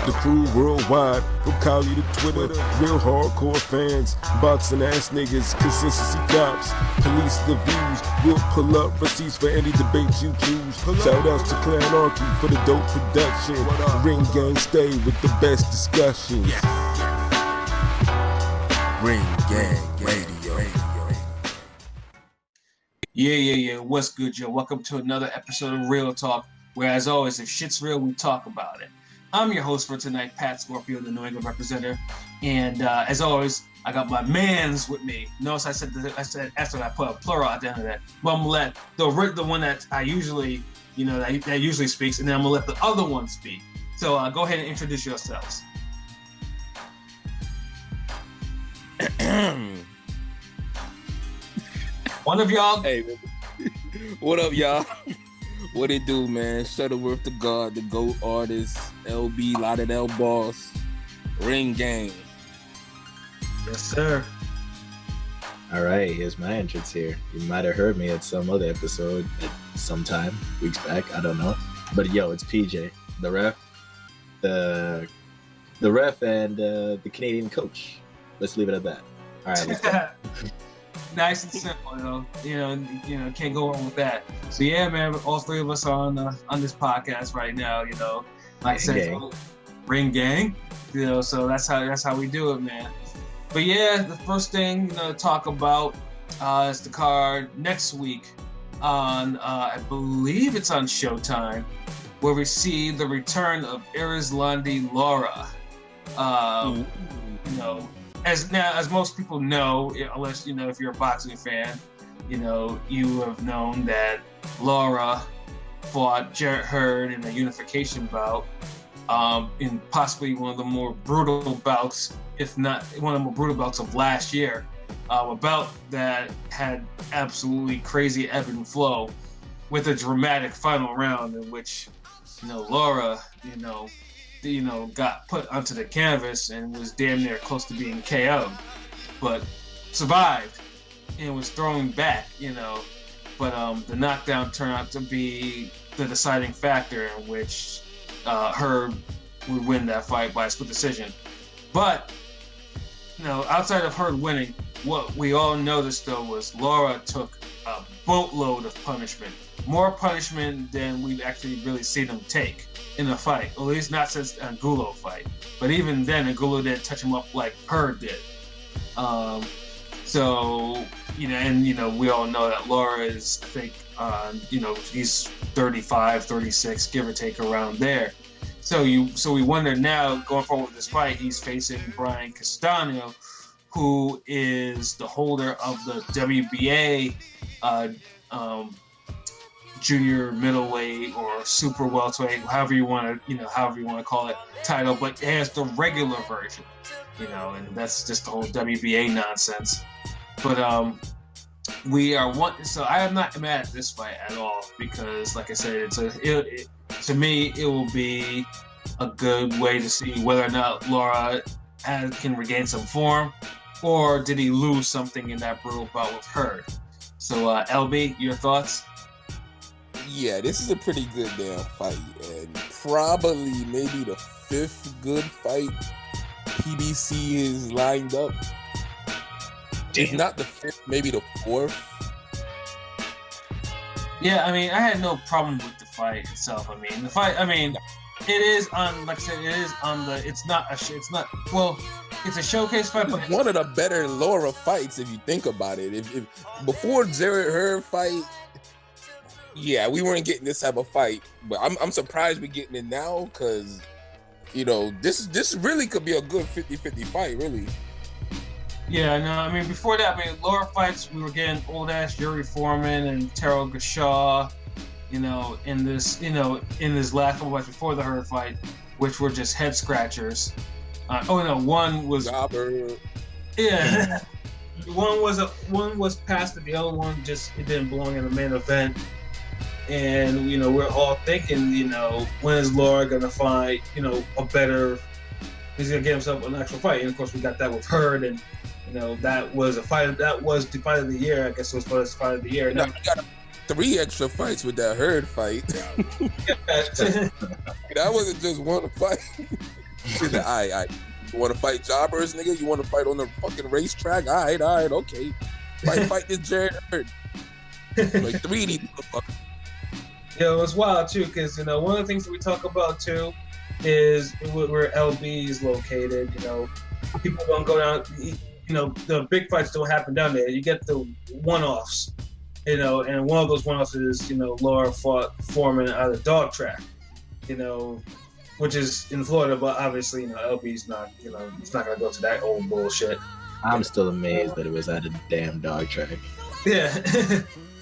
The crew worldwide, from Cali to Twitter, real hardcore fans, boxing ass niggas, consistency cops, police the views, we'll pull up receipts for any debate you choose. Shout outs to Clan Archie for the dope production. Ring Gang stay with the best discussions. Ring Gang Radio. Yeah. What's good, yo? Welcome to another episode of Real Talk, where, as always, if shit's real, we talk about it. I'm your host for tonight, Patscorpio, the New England representative, and as always, I got my mans with me. Notice I said after I put a plural at the end of that. But I'm gonna let the one that I usually, that usually speaks, and then I'm gonna let the other one speak. So go ahead and introduce yourselves. One of y'all. Hey, what up, y'all? What it do, man? Shutterworth da Gawd, the GOAT artist, LB, Lauderdale boss, Ring Gang. Yes, sir. All right, here's my entrance here. You might have heard me at some other episode at some time, weeks back, I don't know. But yo, it's PJ, the ref, the ref, and the Canadian coach. Let's leave it at that. All right, let's go. Nice and simple, can't go wrong with that. So yeah, man, all three of us are on this podcast right now, like I said, Ring Gang, so that's how we do it, man. But yeah, the first thing to talk about is the card next week on I believe it's on Showtime, where we see the return of Erislandy Lara. As most people know, unless if you're a boxing fan, you have known that Lara fought Jarrett Hurd in a unification bout, in possibly one of the more brutal bouts, if not one of the more brutal bouts of last year. A bout that had absolutely crazy ebb and flow, with a dramatic final round in which, Lara, got put onto the canvas and was damn near close to being KO'd, but survived and was thrown back, but the knockdown turned out to be the deciding factor in which Herb would win that fight by a split decision. But, outside of Herb winning, what we all noticed though was Lara took a boatload of punishment, more punishment than we've actually really seen him take in a fight, or at least not since the Angulo fight. But even then, Angulo didn't touch him up like Hurd did. We all know that Lara is, I think, he's 35, 36, give or take around there. So we wonder now, going forward with this fight, he's facing Brian Castano, who is the holder of the WBA junior middleweight or super welterweight, however you want to call it, title, but it has the regular version, and that's just the whole WBA nonsense. But so I am not mad at this fight at all, because like I said, to me it will be a good way to see whether or not Lara can regain some form, or did he lose something in that brutal bout with Hurd. So LB, your thoughts? Yeah, this is a pretty good damn fight, and probably maybe the fifth good fight PBC is lined up. If not the fifth, maybe the fourth. Yeah, I had no problem with the fight itself. It is on, like I said, it's a showcase fight, but one of the better Lara fights if you think about it. If before Jarrett Hurd fight, yeah, we weren't getting this type of fight, but I'm surprised we're getting it now, because this really could be a good 50-50 fight, really. Yeah, no, before that, Lara fights, we were getting old ass Yuri Foreman and Terrell Gashaw, in this last couple fights before the Hurd fight, which were just head scratchers. One was yeah. One was past it, the other one it didn't belong in the main event. And we're all thinking, when is Lara gonna find, a better? He's gonna get himself an actual fight. And of course, we got that with Hurd, and that was a fight. That was the fight of the year. I guess it was the fight of the year. Now, we got 3 extra fights with that Hurd fight. That wasn't just one fight. I you want to fight jobbers, nigga? You want to fight on the fucking racetrack? All right, okay. Fight this Jared Hurd. Like 3 of these motherfuckers. Yo, it's wild too, because one of the things that we talk about too is where LB is located. People don't go down. The big fights don't happen down there. You get the one-offs. And one of those one-offs is Lara fought Foreman out of dog track. Which is in Florida, but obviously LB's not. He's not gonna go to that old bullshit. I'm still amazed that it was at a damn dog track. Yeah.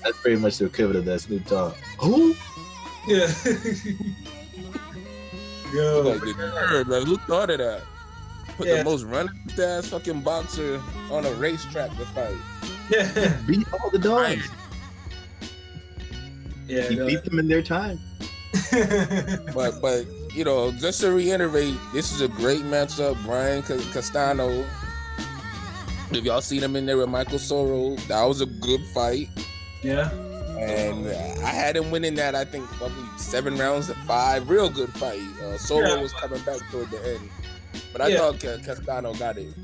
That's pretty much the equivalent of that Snoop Dogg. Who? Yeah. Yo, like who thought of that? Put the most running ass fucking boxer on a racetrack to fight. Yeah. Beat all the dogs. Yeah. He beat them in their time. but just to reiterate, this is a great matchup. Brian Castano. If y'all seen him in there with Michael Soro, that was a good fight. Yeah. And I had him winning that, I think, probably 7 rounds to 5. Real good fight. Soro was coming back toward the end. But I thought Castano got it.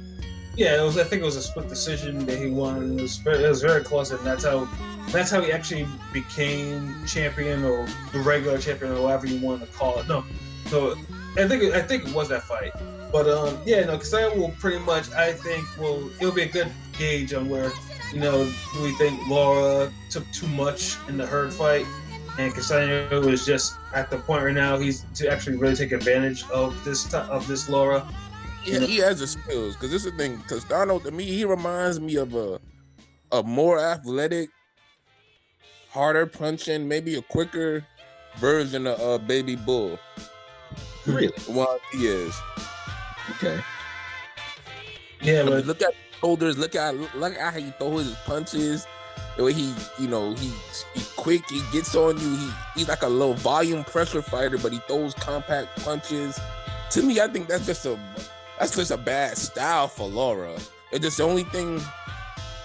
Yeah, I think it was a split decision that he won. It was very close, and that's how he actually became champion, or the regular champion, or whatever you want to call it. No, so I think it was that fight. But Castano will pretty much, I think, it'll be a good gauge on where, do we think Lara took too much in the Hurd fight, and Castano is just at the point right now he's to actually really take advantage of this Lara. Yeah, he has the skills, because this is the thing. Castano, to me, he reminds me of a more athletic, harder punching, maybe a quicker version of Baby Bull. Really? Well, he is. Okay. Yeah, but look at his shoulders. Look at how he throws his punches. The way he's quick. He gets on you. He's like a low volume pressure fighter, but he throws compact punches. To me, I think that's just a bad style for Lara. It's just the only thing.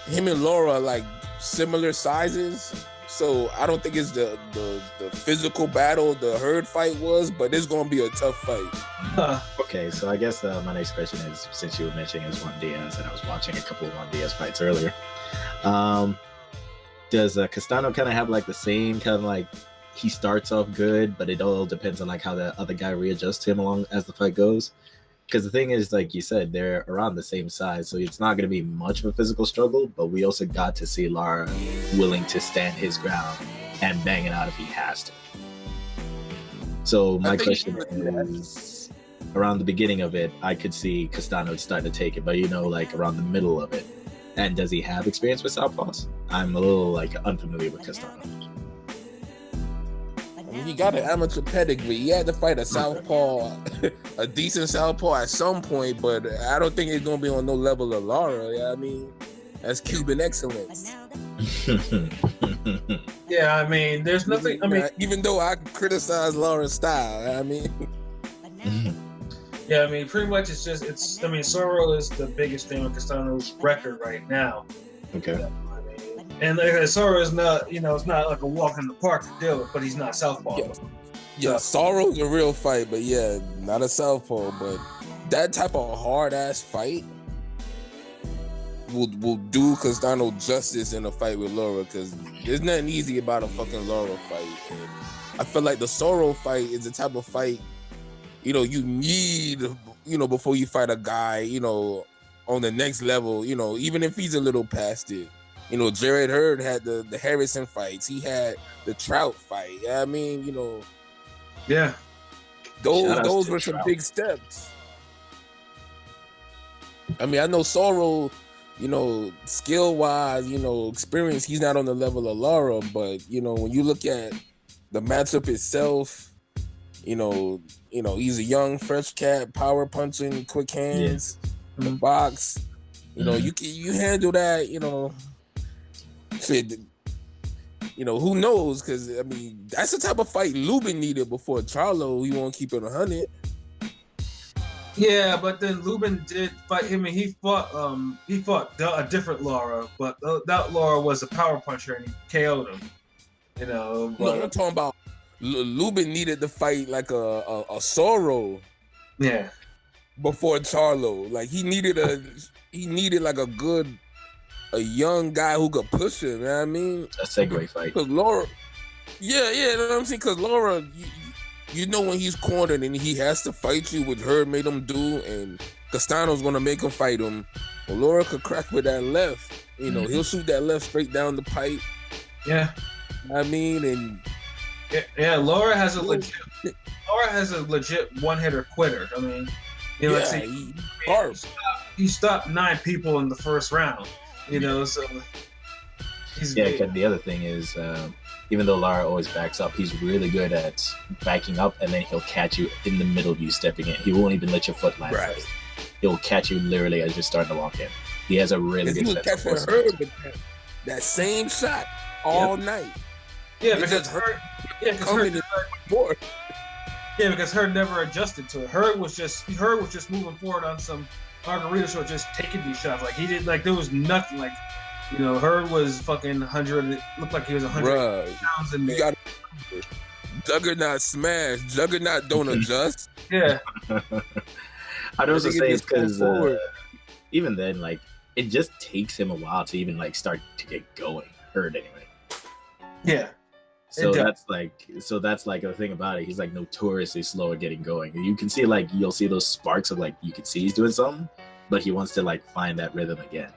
Him and Lara are like similar sizes. So I don't think it's the physical battle the Hurd fight was, but it's gonna be a tough fight. Okay, so I guess my next question is, since you were mentioning his Juan Diaz, and I was watching a couple of Juan Diaz fights earlier, does Castano kind of have like the same kind of like, he starts off good, but it all depends on like how the other guy readjusts him along as the fight goes? Because the thing is, like you said, they're around the same size, so it's not going to be much of a physical struggle, but we also got to see Lara willing to stand his ground and bang it out if he has to. So my question is, around the beginning of it, I could see Castano starting to take it, but like around the middle of it. And does he have experience with southpaws? I'm a little like unfamiliar with Castano. I mean, he got an amateur pedigree. He had to fight a southpaw, a decent southpaw at some point, but I don't think it's gonna be on no level of Lara. Yeah, I mean, that's Cuban excellence. Yeah, I mean, there's nothing. I mean, even though I criticize Lara's style, I mean. Yeah, I mean, pretty much I mean, Soro is the biggest thing on Castano's record right now. Okay. And like Soro is not, it's not like a walk in the park to deal with, but he's not southpaw. Yeah, Soro's a real fight, but yeah, not a southpaw. But that type of hard ass fight will do Castano justice in a fight with Lara, because there's nothing easy about a fucking Lara fight. And I feel like the Soro fight is the type of fight, you need, before you fight a guy, on the next level, even if he's a little past it. Jared Hurd had the Harrison fights. He had the Trout fight. I mean, yeah, those were some big steps. I mean, I know Soro, skill wise, experience, he's not on the level of Lara, but when you look at the matchup itself, he's a young, fresh cat, power punching, quick hands, the box. You handle that, shit, who knows? Because I mean, that's the type of fight Lubin needed before Charlo. He won't keep it 100. Yeah, but then Lubin did fight him, and he fought a different Lara, but that Lara was a power puncher, and he KO'd him. No, I'm talking about Lubin needed to fight like a Soro. Yeah. before Charlo. Like he needed like a young guy who could push him. You know what I mean? A segue fight. Cause Lara, yeah, you know what I'm saying? Cause Lara, you know when he's cornered and he has to fight you, which Herb made him do, and Castano's gonna make him fight him. Well, Lara could crack with that left. You know, he'll shoot that left straight down the pipe. Yeah. I mean, and yeah, Lara has a legit one-hitter quitter. I mean, you know, yeah, he stopped 9 people in the first round. You know, so he's and the other thing is, even though Lara always backs up, he's really good at backing up, and then he'll catch you in the middle of you stepping in. He won't even let your foot land first. He'll catch you literally as you're starting to walk in. He has a really good sense of force. That same shot all night. Yeah, because Herb never adjusted to it. Herb was just moving forward on some margarita show, just taking these shots. Like he did, like there was nothing. Like, you know, Herb was fucking 100. It looked like he was 100 pounds in there. You got Juggernaut smash. Juggernaut don't adjust. Yeah. I'd also say it's because even then, like, it just takes him a while to even like start to get going. Herb anyway. Yeah. So that's like a thing about it. He's like notoriously slow at getting going. You can see like you'll see those sparks of like you can see he's doing something, but he wants to like find that rhythm again.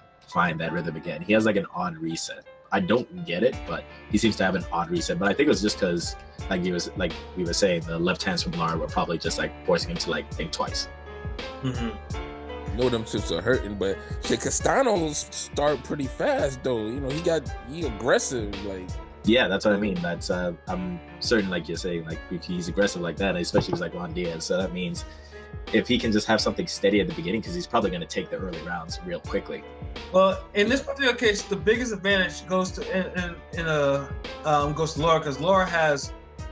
He has like an odd reset. I don't get it, but he seems to have an odd reset. But I think it was just because like we were saying, the left hands from Lara were probably just like forcing him to like think twice. Mm-hmm. Know them shits are hurting, but shit, Castano start pretty fast though. You know, he aggressive like. Yeah, that's what I mean. That's I'm certain, like you're saying, like if he's aggressive like that, especially if he's like Juan Diaz. So that means if he can just have something steady at the beginning, because he's probably going to take the early rounds real quickly. Well, in this particular case, the biggest advantage goes to Lara, because Lara has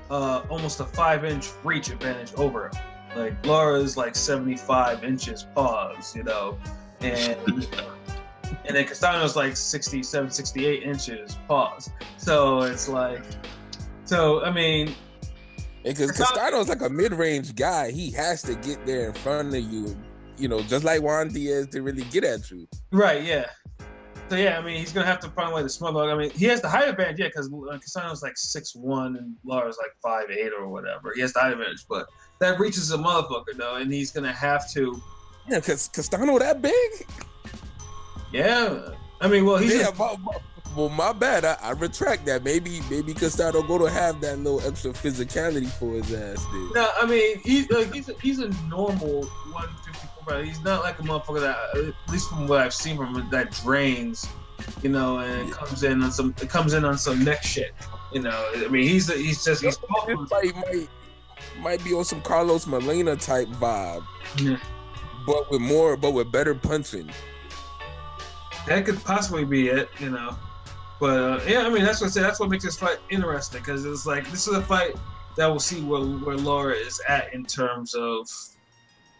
almost a 5-inch reach advantage over him. Like Lara is like 75 inches pause, you know, and then Castano's like 67, 68 inches pause. So it's like, I mean, because Castano's like a mid-range guy, he has to get there in front of you, you know, just like Juan Diaz to really get at you. Right, yeah. So yeah, I mean, he's gonna have to find a way to smother. I mean, he has the height advantage, yeah, because Castano's like 6'1" and Lara's like 5'8" or whatever. He has the height advantage, but that reaches a motherfucker though, and he's gonna have to. Yeah, because Castano that big. Yeah, I mean, well, he's my bad. I retract that. Maybe Castano go to have that little extra physicality for his ass. Dude. No, I mean, he's a normal 154 pounder. He's not like a motherfucker that, at least from what I've seen from him, that drains, you know, and comes in on some neck shit. You know, I mean, he's might be on some Carlos Molina type vibe, but with better punching. That could possibly be it, you know. But yeah, I mean, that's what I say. That's what makes this fight interesting, because it's like this is a fight that we'll see where Lara is at in terms of,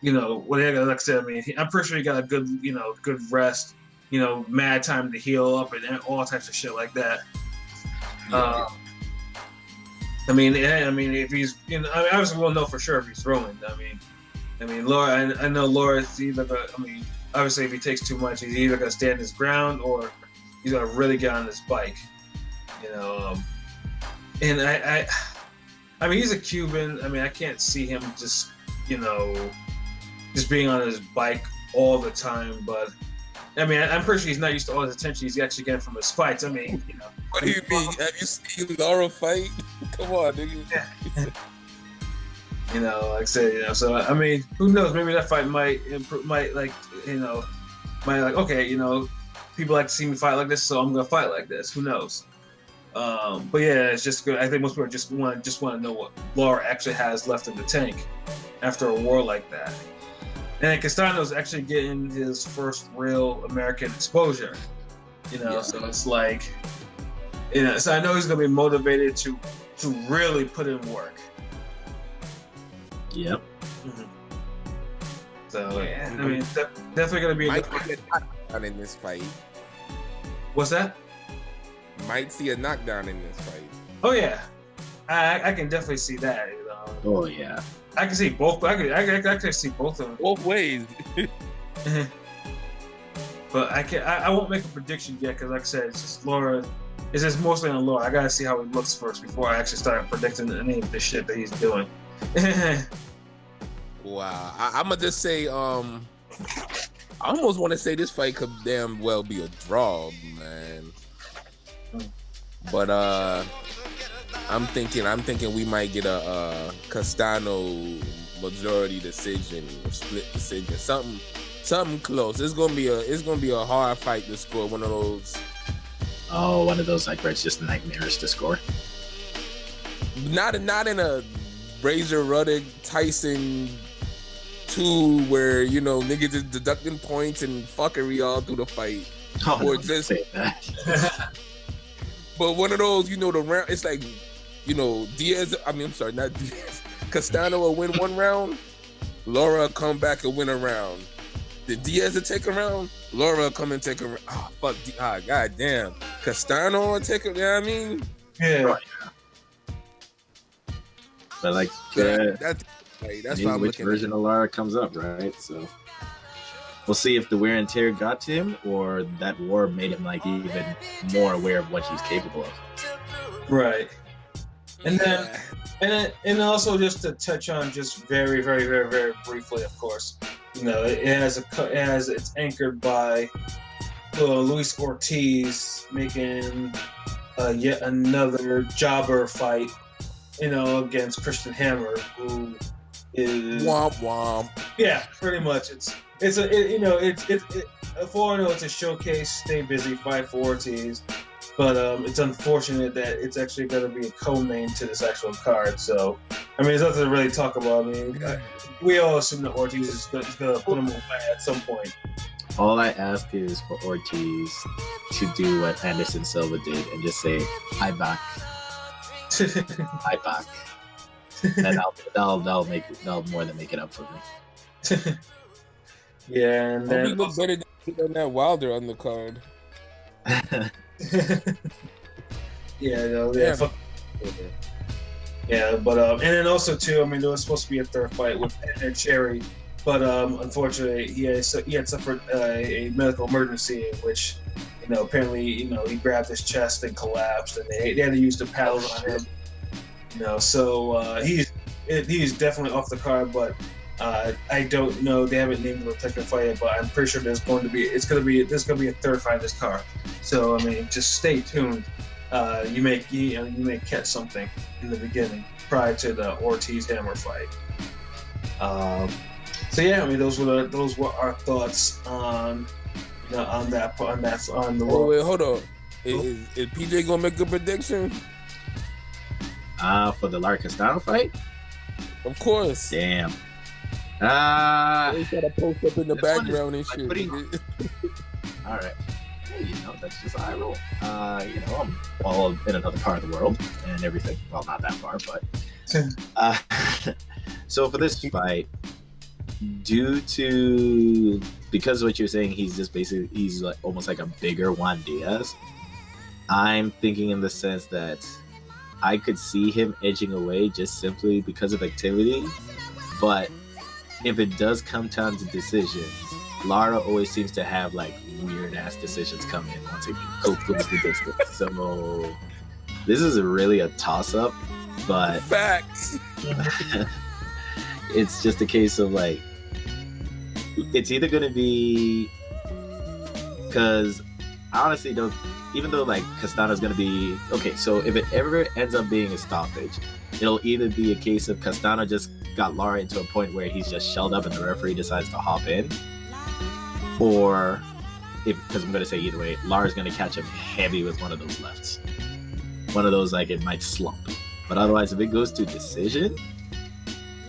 you know, what like I said. I mean, I'm pretty sure he got a good rest, you know, mad time to heal up and all types of shit like that. Yeah. I mean, if he's, you know, I mean, obviously we'll know for sure if he's throwing. I mean, Lara. I know Laura's either. Obviously, if he takes too much, he's either gonna stand his ground or he's gonna really get on his bike, you know. And I mean, he's a Cuban. I mean, I can't see him just, you know, just being on his bike all the time. But I mean, I'm pretty sure he's not used to all his attention he's actually getting from his fights. I mean, you know. What do you mean? Have you seen Lara fight? Come on, nigga. Yeah. You know, like I said, you know, so I mean, who knows? Maybe that fight might like, you know, okay, you know, people like to see me fight like this, so I'm gonna fight like this. Who knows? But yeah, it's just good. I think most people just want to know what Lara actually has left in the tank after a war like that. And Castano's actually getting his first real American exposure. You know, so it's like, you know, so I know he's gonna be motivated to really put in work. Yep. Mm-hmm. So yeah, I mean, definitely gonna be a good fight. Knockdown in this fight. What's that? Might see a knockdown in this fight. Oh yeah, I can definitely see that. You know. Oh yeah. I can see both. I can see both of them. Both ways. But I won't make a prediction yet because, like I said, it's just Lara. It's just mostly on Lara. I gotta see how he looks first before I actually start predicting any of the shit that he's doing. Wow. I'm gonna just say, I almost want to say this fight could damn well be a draw, man. But I'm thinking we might get a Castano majority decision or split decision, something close. It's gonna be a hard fight to score one of those. Oh, one of those like where it's just nightmarish to score. Not in a Razor Ruddock Tyson 2 where niggas is deducting points and fuckery all through the fight. Oh, or no, just say that. but one of those, the round. It's like, Diaz. I'm sorry, not Diaz. Castano will win one round. Lara come back and win a round. Did Diaz will take a round? Lara come and take a round. Oh fuck! God damn. Castano will take a. You know what I mean? Yeah. Right. But like, That's why I'm which looking version of Lara comes up, right? So we'll see if the wear and tear got to him, or that war made him like even more aware of what he's capable of. Right. And then, and also just to touch on just very, very, very, very briefly, of course, it's anchored by Luis Ortiz making yet another jobber fight, against Christian Hammer, who is womp womp. Yeah, pretty much. It's for it's a showcase, stay busy fight for Ortiz. But it's unfortunate that it's actually going to be a co-main to this actual card. So, I mean, there's nothing to really talk about. I mean, we all assume that Ortiz is going to put him away at some point. All I ask is for Ortiz to do what Anderson Silva did and just say, "I back, I back," and that'll more than make it up for me. Yeah, and then he look better than that Wilder undercard. But and then also too, I mean, there was supposed to be a third fight with Ed Cherry, but unfortunately, he had suffered a medical emergency, in which apparently he grabbed his chest and collapsed, and they had to use the paddles on him. So he's definitely off the card, but. I don't know. They haven't named the second fight yet, but I'm pretty sure there's going to be a third fight in this card. So I mean, just stay tuned. You may catch something in the beginning prior to the Ortiz Hammer fight. So yeah, I mean, those were our thoughts on the. Oh wait, hold on. Is PJ gonna make a prediction? For the Lara Castano fight? Of course. Damn. They gotta post up in the background and shit. All right. Hey, that's just how I roll. I'm all in another part of the world and everything. Well, not that far, but. So for this fight, because of what you're saying, he's like almost like a bigger Juan Diaz. I'm thinking in the sense that I could see him edging away just simply because of activity, but if it does come down to decisions, Lara always seems to have like weird ass decisions come in once it goes the distance. So this is really a toss up, but facts. It's just a case of like, it's either going to be, because I honestly don't, even though like Castano's going to be, okay, so if it ever ends up being a stoppage, it'll either be a case of Castano just got Lara into a point where he's just shelled up and the referee decides to hop in, or because I'm going to say either way, Lara's going to catch him heavy with one of those lefts. One of those, like, it might slump. But otherwise, if it goes to decision,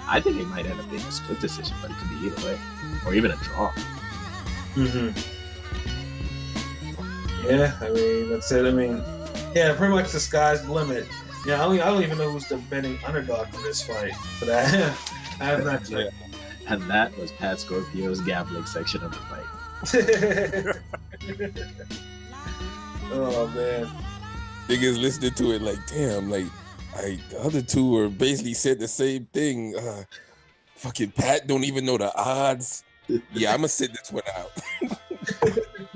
I think it might end up being a split decision, but it could be either way, or even a draw. Mm-hmm. Yeah, I mean, that's it. I mean, yeah, pretty much the sky's the limit. Yeah, I don't even know who's the betting underdog for this fight. But I have not checked. And that was Patscorpio's gambling section of the fight. Oh man, Niggas listening to it like, damn, like the other two were basically said the same thing. Fucking Pat don't even know the odds. Yeah, I'm gonna sit this one out.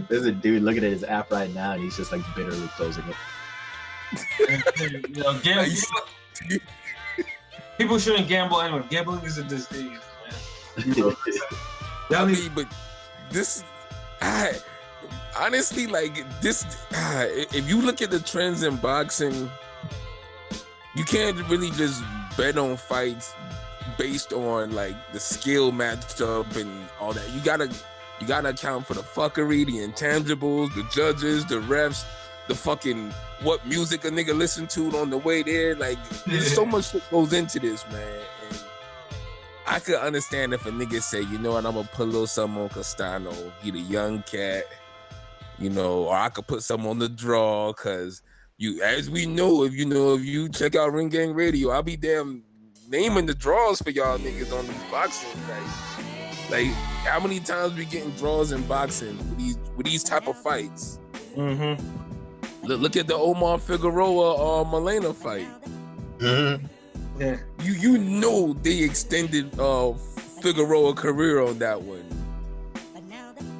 There's a dude looking at his app right now, and he's just like bitterly closing it. You know, people shouldn't gamble anyway. Gambling is a disease, man. You know, I mean, but this, honestly, like this, if you look at the trends in boxing, you can't really just bet on fights based on like the skill matchup and all that. You gotta account for the fuckery, the intangibles, the judges, the refs, the fucking what music a nigga listen to on the way there. Like, there's so much that goes into this, man. And I could understand if a nigga say, you know what, I'm gonna put a little something on Castano. He the young cat, you know, or I could put something on the draw, cause you, as we know, if you check out Ring Gang Radio, I'll be damn naming the draws for y'all niggas on these boxing nights. Like, how many times we getting draws in boxing with these type of fights? Mm-hmm. Look at the Omar Figueroa Molina fight. Mm-hmm. Yeah. You know they extended Figueroa career on that one.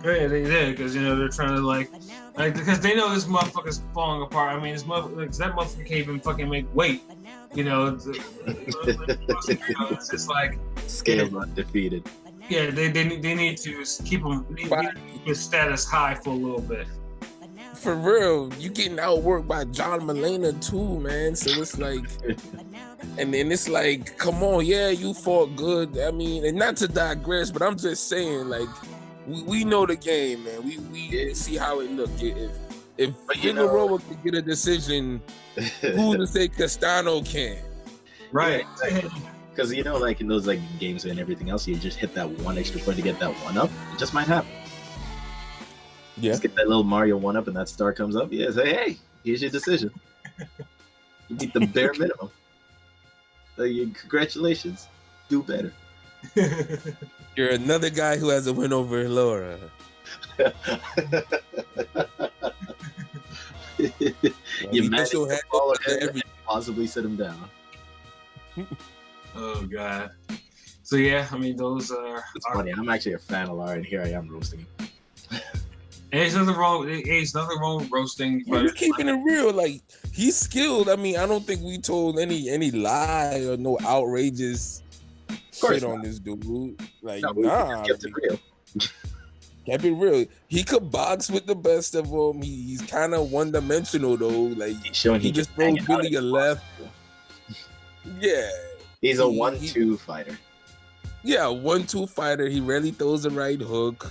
Yeah, they did, because, you know, they're trying to like because they know this motherfucker's falling apart. I mean, that motherfucker can't even fucking make weight. You know, it's just like scale undefeated. Yeah, they need to keep his status high for a little bit. For real, you getting outworked by John Molina too, man. So it's like, and then it's like, come on, yeah, you fought good. I mean, and not to digress, but I'm just saying, like, we know the game, man. We see how it looked. If Figueroa can get a decision, who to say Castano can? Right. Because, you know, like in those like games and everything else, you just hit that one extra point to get that one up. It just might happen. Yeah. Just get that little Mario one up and that star comes up. Yeah, say, hey, here's your decision. You beat the bare minimum. Congratulations. Do better. You're another guy who has a win over Lara. You managed to follow him, possibly sit him down. Oh God. So yeah, I mean those are. It's funny. I'm actually a fan of Lara, and here I am roasting him. There's nothing wrong with roasting. You're keeping it real. Like, he's skilled. I mean, I don't think we told any lie or no outrageous shit on this dude. Like, nah. Kept it real. Kept it real. He could box with the best of them. He's kind of one-dimensional though. Like, he just throws really a left. Yeah. He's a 1-2 fighter. Yeah, 1-2 fighter. He rarely throws a right hook.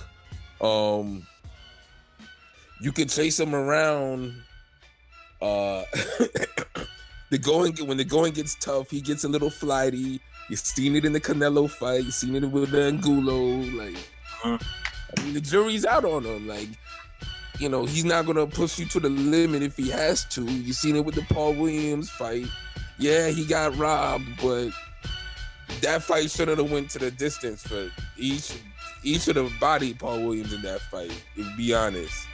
You can chase him around. When the going gets tough, he gets a little flighty. You've seen it in the Canelo fight. You've seen it with the Angulo. Like, I mean, the jury's out on him. Like, you know, he's not gonna push you to the limit if he has to. You've seen it with the Paul Williams fight. Yeah, he got robbed, but that fight should have went to the distance for each should have bodied Paul Williams in that fight. To be honest.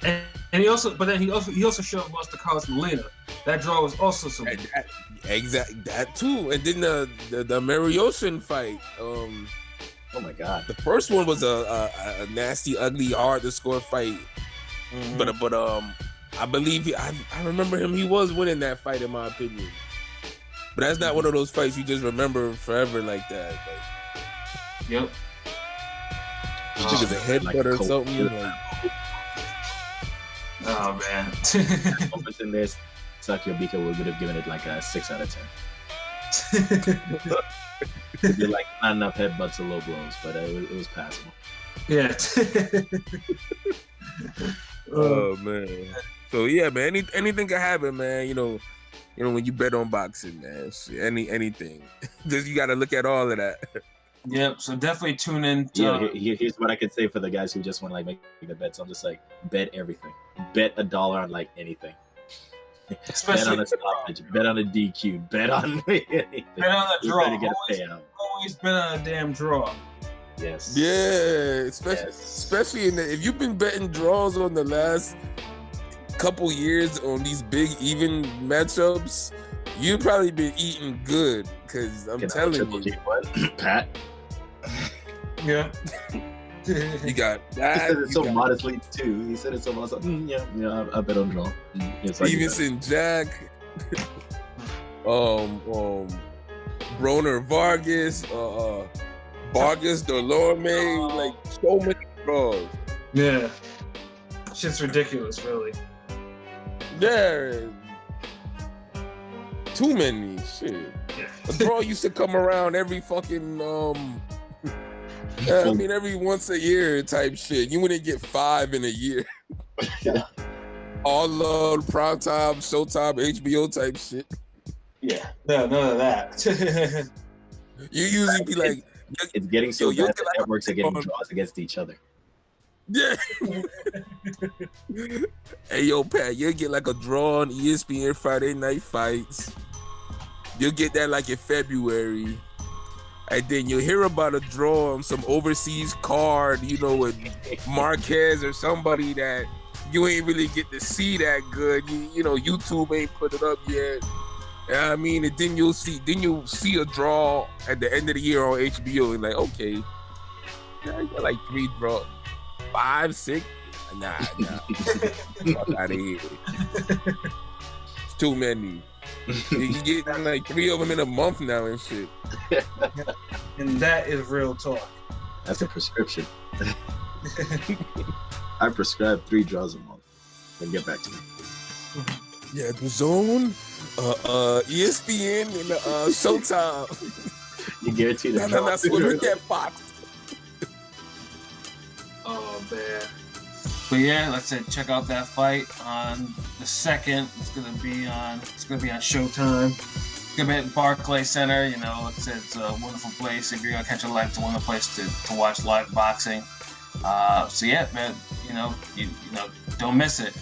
And he also should have lost to Carlos Molina. That draw was also some. That too. And then the Marioshin fight. Oh my God. The first one was a nasty, ugly, hard to score fight. Mm-hmm. But I believe I remember him. He was winning that fight in my opinion. But that's not one of those fights you just remember forever like that. Like, yep. You think it's a headbutt or something? Like, oh man. Moments in this, Sakyobika would have given it like a 6 out of 10. It'd be like not enough headbutts or low blows, but it was passable. Yeah. Oh man. So yeah, man. Anything can happen, man. You know when you bet on boxing, man. Anything. Just you got to look at all of that. Yep. So definitely tune in. Here's what I could say for the guys who just want to like make the bets. I'm just like bet everything. Bet $1 on like anything. Especially bet on a stoppage. Bet on a DQ. Bet on anything. Bet on a draw. You get a payout. Always bet on a damn draw. Yes. Yeah. Especially if you've been betting draws on the last couple years on these big even matchups, You've probably been eating good, because I'm telling Triple you. G, what? Pat? Yeah. You got He that. said it so modestly too. He said it so modestly. Yeah, I bet on draw. It's like Stevenson Jack. Broner Vargas, Vargas Delorme, like so many draws. Yeah. Shit's ridiculous, really. There, too many shit. Yeah. A draw used to come around every fucking I mean every once a year type shit. You wouldn't get 5 in a year. Yeah. All love, prime time, Showtime, HBO type shit. Yeah. No, none of that. You usually be like, it's getting so yo, bad that networks are getting draws against each other. yeah. Hey yo, Pat, you'll get like a draw on ESPN Friday Night Fights. You'll get that like in February. And then you'll hear about a draw on some overseas card, you know, with Marquez or somebody that you ain't really get to see that good. You know, YouTube ain't put it up yet. I mean, and then you'll see a draw at the end of the year on HBO, and like, okay, yeah, you got like 3 draws, 5, 6. Nah. Fuck out of here. It's too many. You get like 3 of them in a month now and shit. And that is real talk. That's a prescription. I prescribe 3 draws a month. Then get back to me. Yeah, the Zone, ESPN, and Showtime. You guarantee the No, that's what look at Fox. Oh man. But yeah, like I said, check out that fight on the 2nd. It's gonna be on Showtime. It's gonna be at Barclays Center. You know, like I said, it's a wonderful place. If you're gonna catch a live, it's a wonderful place to watch live boxing. So yeah, man, you know, don't miss it.